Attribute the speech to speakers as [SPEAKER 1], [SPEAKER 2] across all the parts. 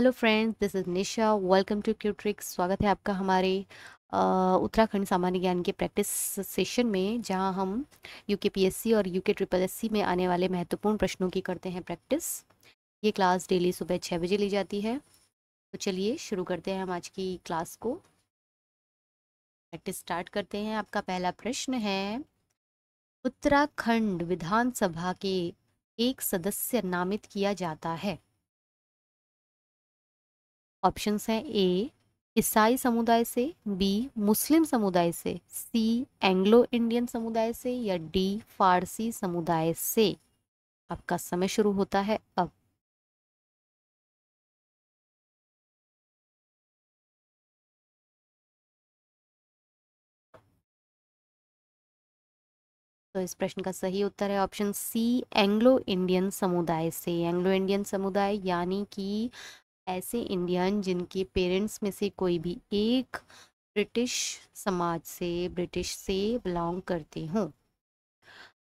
[SPEAKER 1] Hello friends, this is Nisha. Welcome to क्यूट्रिक्स। स्वागत है आपका हमारे उत्तराखंड सामान्य ज्ञान के प्रैक्टिस सेशन में, जहां हम यूकेपीएससी और यूके ट्रिपल एससी में आने वाले महत्वपूर्ण प्रश्नों की करते हैं प्रैक्टिस। ये क्लास डेली सुबह 6 बजे ली जाती है। तो चलिए शुरू करते हैं हम आज की क्लास को। प्रैक्टिस स्टार्ट करते हैं। आपका पहला प्रश्न है, उत्तराखंड विधानसभा के एक सदस्य नामित किया जाता है। ऑप्शंस हैं: ए ईसाई समुदाय से, बी मुस्लिम समुदाय से, सी एंग्लो इंडियन समुदाय से, या डी फारसी समुदाय से। आपका समय शुरू होता है अब। तो इस प्रश्न का सही उत्तर है ऑप्शन सी, एंग्लो इंडियन समुदाय से। एंग्लो इंडियन समुदाय यानी कि ऐसे इंडियन जिनके पेरेंट्स में से कोई भी एक ब्रिटिश समाज से, ब्रिटिश से बिलोंग करते हों।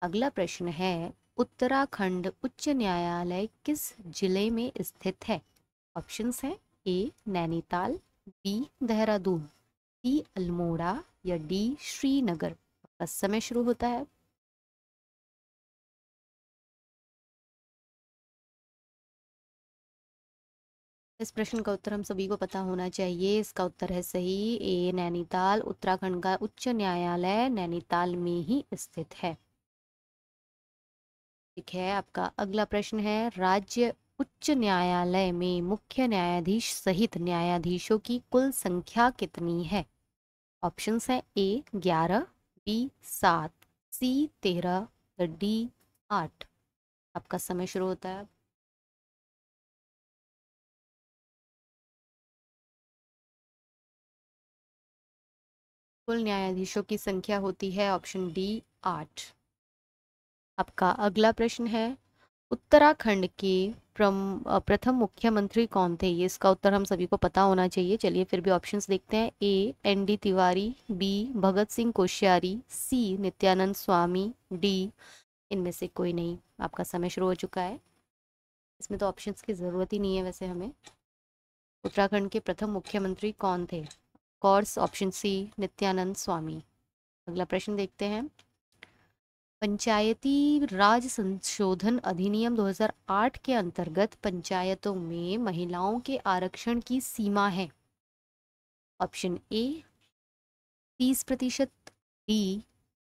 [SPEAKER 1] अगला प्रश्न है, उत्तराखंड उच्च न्यायालय किस जिले में स्थित है? ऑप्शंस हैं: ए नैनीताल, बी देहरादून, सी अल्मोड़ा, या डी श्रीनगर। आपका समय शुरू होता है। इस प्रश्न का उत्तर हम सभी को पता होना चाहिए। इसका उत्तर है सही, ए नैनीताल। उत्तराखंड का उच्च न्यायालय नैनीताल में ही स्थित है। ठीक है, आपका अगला प्रश्न है, राज्य उच्च न्यायालय में मुख्य न्यायाधीश सहित न्यायाधीशों की कुल संख्या कितनी है? ऑप्शंस हैं: ए 11, बी 7, सी 13, या डी 8। आपका समय शुरू होता है। कुल न्यायाधीशों की संख्या होती है ऑप्शन डी 8। आपका अगला प्रश्न है, उत्तराखंड के प्रथम मुख्यमंत्री कौन थे? ये इसका उत्तर हम सभी को पता होना चाहिए। चलिए फिर भी ऑप्शंस देखते हैं। A N D Tiwari, B Bhagat Singh Koshyari, C Nityanand Swami, D इनमें से कोई नहीं। आपका समय शुरू हो चुका है। इसमें तो ऑप्शंस की ज़रूरत ही नहीं है वैसे हमें। उत्तराखंड के प्रथम मुख्यमंत्री कौन थे? Course option C Nityanand Swami. अगला प्रश्न देखते हैं। पंचायती राज संशोधन अधिनियम 2008 के अंतर्गत पंचायतों में महिलाओं के आरक्षण की सीमा है। ऑप्शन ए 30%, बी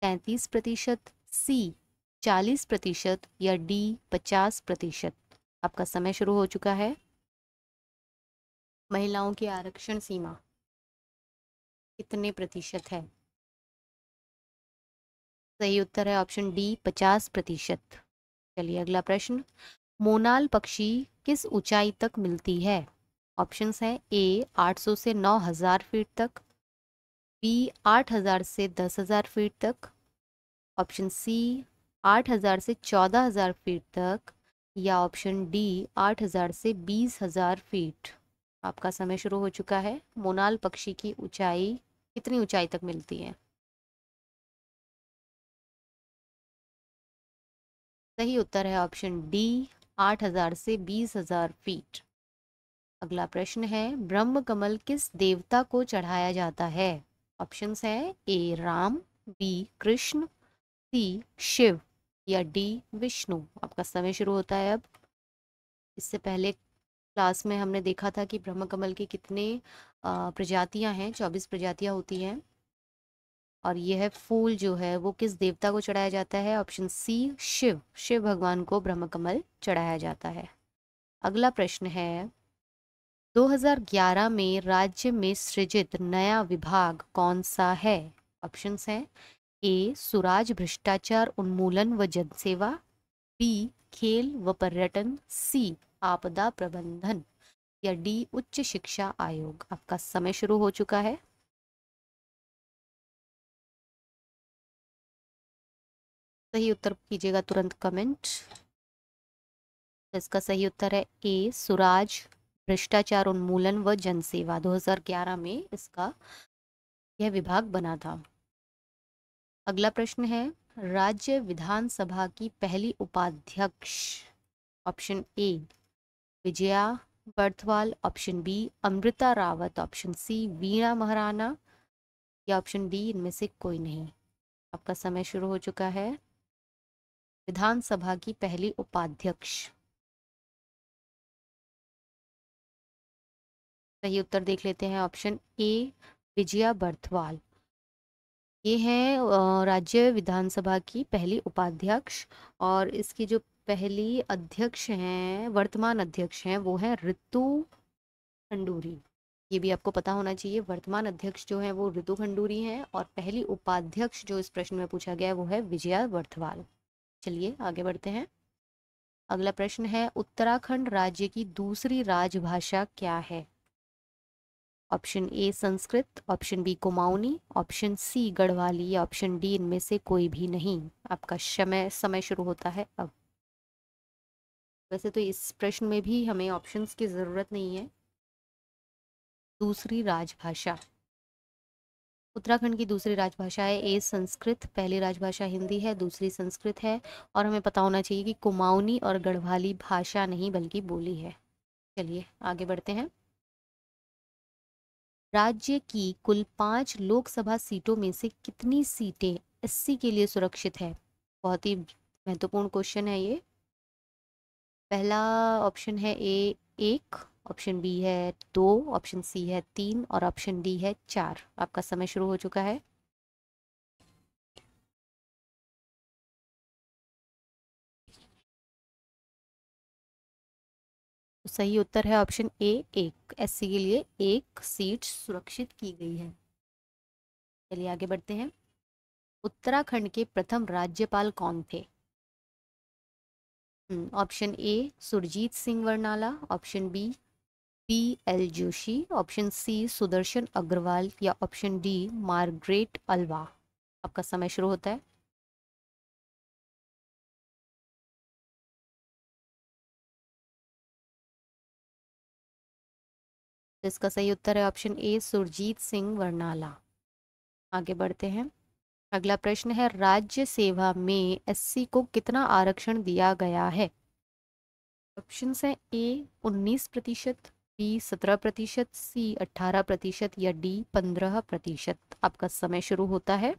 [SPEAKER 1] 33%, सी 40%, या डी 50%। आपका समय शुरू हो चुका है। महिलाओं की आरक्षण सीमा कितने प्रतिशत है? सही उत्तर है ऑप्शन डी 50%। चलिए अगला प्रश्न, मोनाल पक्षी किस ऊंचाई तक मिलती है? ऑप्शंस हैं: ए 800 से 9000 फीट तक, बी 8000 से 10000 फीट तक, ऑप्शन सी 8000 से 14000 फीट तक, या ऑप्शन डी 8000 से 20000 फीट। आपका समय शुरू हो चुका है। मोनाल पक्षी की ऊंचाई कितनी ऊंचाई तक मिलती है? सही उत्तर है ऑप्शन डी 8000 से 20000 फीट। अगला प्रश्न है, ब्रह्म कमल किस देवता को चढ़ाया जाता है? ऑप्शंस है: ए राम, बी कृष्ण, सी शिव, या डी विष्णु। आपका समय शुरू होता है अब। इससे पहले क्लास में हमने देखा था कि ब्रह्म कमल की कितने प्रजातियां हैं। 24 प्रजातियां होती हैं। और यह फूल जो है वो किस देवता को चढ़ाया जाता है? Option C Shiv. शिव भगवान को ब्रह्म कमल चढ़ाया जाता है। अगला प्रश्न है, 2011 में राज्य में सृजित नया विभाग कौन सा है? ऑप्शंस हैं: ए सुराज भ्रष्टाचार उन्मूलन व जनसेवा, बी खेल व पर्यटन, सी आपदा प्रबंधन, या डी उच्च शिक्षा आयोग। आपका समय शुरू हो चुका है। सही उत्तर कीजिएगा तुरंत कमेंट। तो इसका सही उत्तर है ए सुराज भ्रष्टाचार उन्मूलन व जनसेवा। 2011 में इसका यह विभाग बना था। अगला प्रश्न है, राज्य विधानसभा की पहली उपाध्यक्ष। Option A Vijaya Barthwal, option B Amrita Rawat, option C Veena Maharana या ऑप्शन डी इनमें से कोई नहीं। आपका समय शुरू हो चुका है। विधानसभा की पहली उपाध्यक्ष। सही उत्तर देख लेते हैं। ऑप्शन ए विजया बर्थवाल, ये हैं राज्य विधानसभा की पहली उपाध्यक्ष। और इसकी जो पहली अध्यक्ष हैं, वर्तमान अध्यक्ष हैं, वो है ऋतु खंडूरी। ये भी आपको पता होना चाहिए। वर्तमान अध्यक्ष जो है वो ऋतु खंडूरी हैं और पहली उपाध्यक्ष जो इस प्रश्न में पूछा गया है वो है विजया बर्थवाल। चलिए आगे बढ़ते हैं। अगला प्रश्न है, उत्तराखंड राज्य की दूसरी राजभाषा क्या है? Option A Sanskrit, option B Kumaoni, option C Garhwali या ऑप्शन डी इनमें से कोई भी नहीं। आपका समय शुरू होता है अब। वैसे तो इस प्रश्न में भी हमें ऑप्शंस की ज़रूरत नहीं है। दूसरी राजभाषा, उत्तराखंड की दूसरी राजभाषा है ए संस्कृत, पहली राजभाषा हिंदी है, दूसरी संस्कृत है। और हमें पता होना चाहिए कि कुमाऊनी और गढ़वाली भाषा नहीं बल्कि बोली है। चलिए आगे बढ़ते हैं। राज्य की कुल 5 लोकसभा सीटों में से कितनी सीटें एससी के लिए सुरक्षित है? बहुत ही महत्वपूर्ण क्वेश्चन है ये। पहला ऑप्शन है ए 1, ऑप्शन बी है 2, ऑप्शन सी है 3 और ऑप्शन डी है 4। आपका समय शुरू हो चुका है। तो सही उत्तर है ऑप्शन ए 1, एससी के लिए 1 सीट सुरक्षित की गई है। चलिए आगे बढ़ते हैं। उत्तराखंड के प्रथम राज्यपाल कौन थे? Option A Surjit Singh Barnala, option B P L Joshi, option C Sudarshan Agarwal या ऑप्शन डी मार्गरेट अल्वा। आपका समय शुरू होता है। तो इसका सही उत्तर है ऑप्शन ए सुरजीत सिंह बरनाला। आगे बढ़ते हैं। अगला प्रश्न है, राज्य सेवा में एससी को कितना आरक्षण दिया गया है? ऑप्शन है ए 19%, बी 17%, सी 18% या डी 15%। आपका समय शुरू होता है।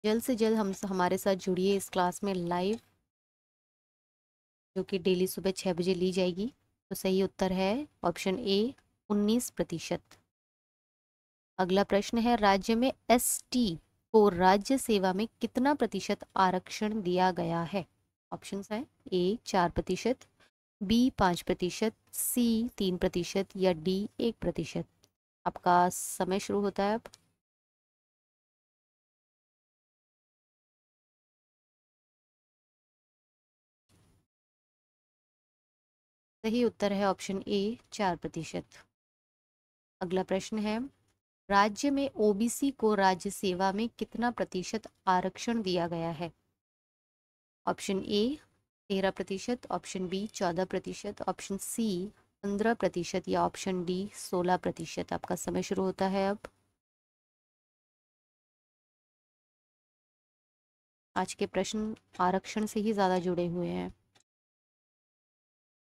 [SPEAKER 1] जल्द से जल्द हम हमारे साथ जुड़िए इस क्लास में लाइव, जो कि डेली सुबह 6 बजे ली जाएगी। तो सही उत्तर है ऑप्शन ए 19%। अगला प्रश्न है, राज्य में एसटी को राज्य सेवा में कितना प्रतिशत आरक्षण दिया गया है? ऑप्शंस हैं ए 4%, बी 5%, सी 3% या डी 1%। आपका समय शुरू होता है अब। सही उत्तर है ऑप्शन ए 4%। अगला प्रश्न है, राज्य में ओबीसी को राज्य सेवा में कितना प्रतिशत आरक्षण दिया गया है? Option A 13%, option B 14%, option C 15% या ऑप्शन डी 16%। आपका समय शुरू होता है अब। आज के प्रश्न आरक्षण से ही ज़्यादा जुड़े हुए हैं।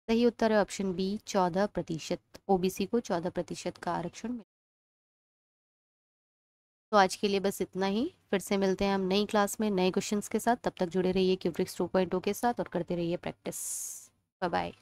[SPEAKER 1] सही उत्तर है ऑप्शन बी 14%। ओबीसी को 14% का आरक्षण मिला। तो आज के लिए बस इतना ही। फिर से मिलते हैं हम नई क्लास में नए क्वेश्चंस के साथ। तब तक जुड़े रहिए क्यूब्रिक्स 2.0 के साथ और करते रहिए प्रैक्टिस। Bye bye.